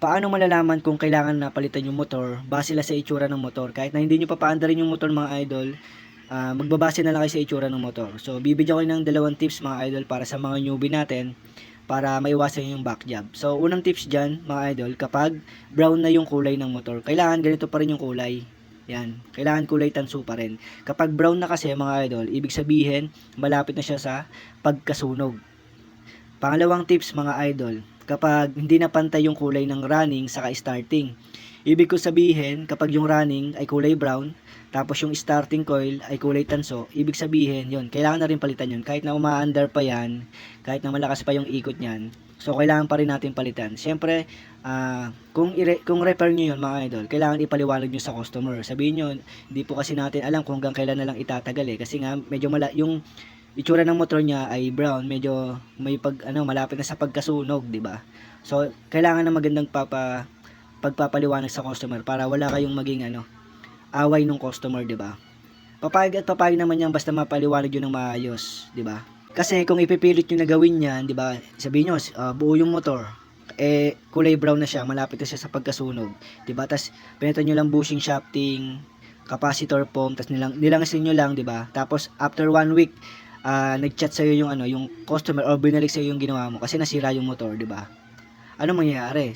Paano malalaman kung kailangan na palitan yung motor base lang sa itsura ng motor? Kahit na hindi nyo papaandarin yung motor mga idol, magbabase na lang kayo sa itsura ng motor. So, bibigyan ko ng dalawang tips mga idol para sa mga newbie natin para maiwasan yung back job. So, unang tips dyan mga idol, kapag brown na yung kulay ng motor, kailangan ganito pa rin yung kulay. Yan, kailangan kulay tanso pa rin. Kapag brown na kasi mga idol, ibig sabihin, malapit na siya sa pagkasunog. Pangalawang tips mga idol, kapag hindi na pantay yung kulay ng running saka starting. Ibig ko sabihin, kapag yung running ay kulay brown, tapos yung starting coil ay kulay tanso, ibig sabihin, yon kailangan na rin palitan yun. Kahit na umaandar pa yan, kahit na malakas pa yung ikot niyan, so kailangan pa rin natin palitan. Siyempre, kung repair nyo yun mga idol, kailangan ipaliwanag nyo sa customer. Sabihin nyo, hindi po kasi natin alam kung hanggang kailan na lang itatagal kasi nga medyo yung itsura ng motor niya ay brown, medyo may malapit na sa pagkasunog, 'di ba? So, kailangan na magandang pagpapaliwanag sa customer para wala kayong maging away ng customer, 'di ba? Papayag at papayag naman yan basta mapaliwanag yun ng maayos, 'di ba? Kasi kung ipipilit niyo na gawin yan, 'di ba? Sabihin niyo, buo yung motor, kulay brown na siya, malapit na siya sa pagkasunog, 'di ba? Tas pinitan niyo lang bushing, shafting, capacitor foam, tas nilangasin niyo lang, 'di ba? Tapos after 1 week, nag-chat sa'yo yung customer or binalik sa'yo yung ginawa mo kasi nasira yung motor, di ba? Ano mangyayari?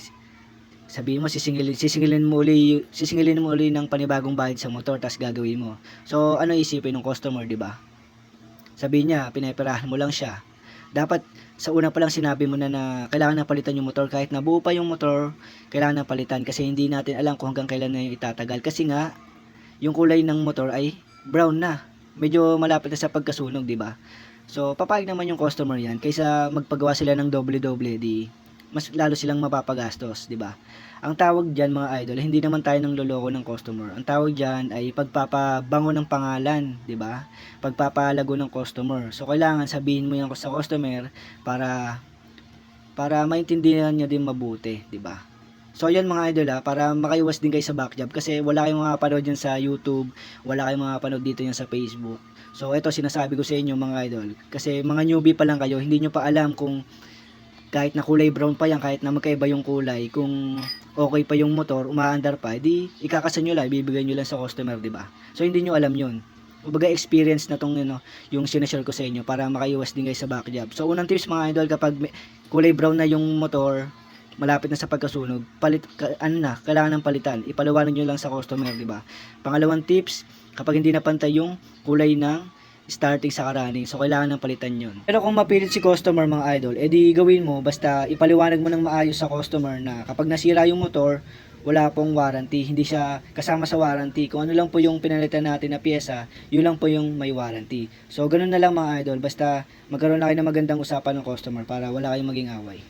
Sabihin mo, sisingilin mo uli ng panibagong bayad sa motor, tas gagawin mo. So, ano isipin ng customer, di ba? Sabihin niya, pinaperahan mo lang siya. Dapat, sa una pa lang sinabi mo na kailangan na palitan yung motor. Kahit nabuo pa yung motor, kailangan na palitan kasi hindi natin alam kung hanggang kailan na yung itatagal. Kasi nga, yung kulay ng motor ay brown na. Medyo malapit na sa pagkasunog, di ba? So, papayag naman yung customer yan kaysa magpagawa sila ng doble-doble, di mas lalo silang mapapagastos, di ba? Ang tawag diyan mga idol, hindi naman tayo nang loloko ng customer. Ang tawag diyan ay pagpapabango ng pangalan, di ba? Pagpapalago ng customer. So, kailangan sabihin mo yan sa customer para maintindihan niya din mabuti, di ba? So ayan mga idol para makaiwas din kayo sa back job kasi wala kayong makapanood yan sa YouTube, wala kayong makapanood dito yan sa Facebook. So ito sinasabi ko sa inyo mga idol, kasi mga newbie pa lang kayo, hindi nyo pa alam kung kahit na kulay brown pa yan, kahit na magkaiba yung kulay, kung okay pa yung motor, umaandar pa, di ikakasan nyo lang, ibibigay nyo lang sa customer, di ba? So hindi nyo alam yun. Kumbaga experience na tong yung sinashare ko sa inyo para makaiwas din kayo sa back job. So unang tips mga idol, kapag kulay brown na yung motor, malapit na sa pagkasunog, kailangan ng palitan. Ipaliwanag nyo lang sa customer, di ba? Pangalawang tips, kapag hindi napantay yung kulay ng starting sa running, so kailangan ng palitan yun. Pero kung mapilit si customer mga idol, edi gawin mo, basta ipaliwanag mo ng maayos sa customer na kapag nasira yung motor, wala pong warranty, hindi siya kasama sa warranty. Kung ano lang po yung pinalitan natin na pyesa, yun lang po yung may warranty. So, ganun na lang mga idol, basta magkaroon na kayo ng magandang usapan ng customer para wala kayong maging away.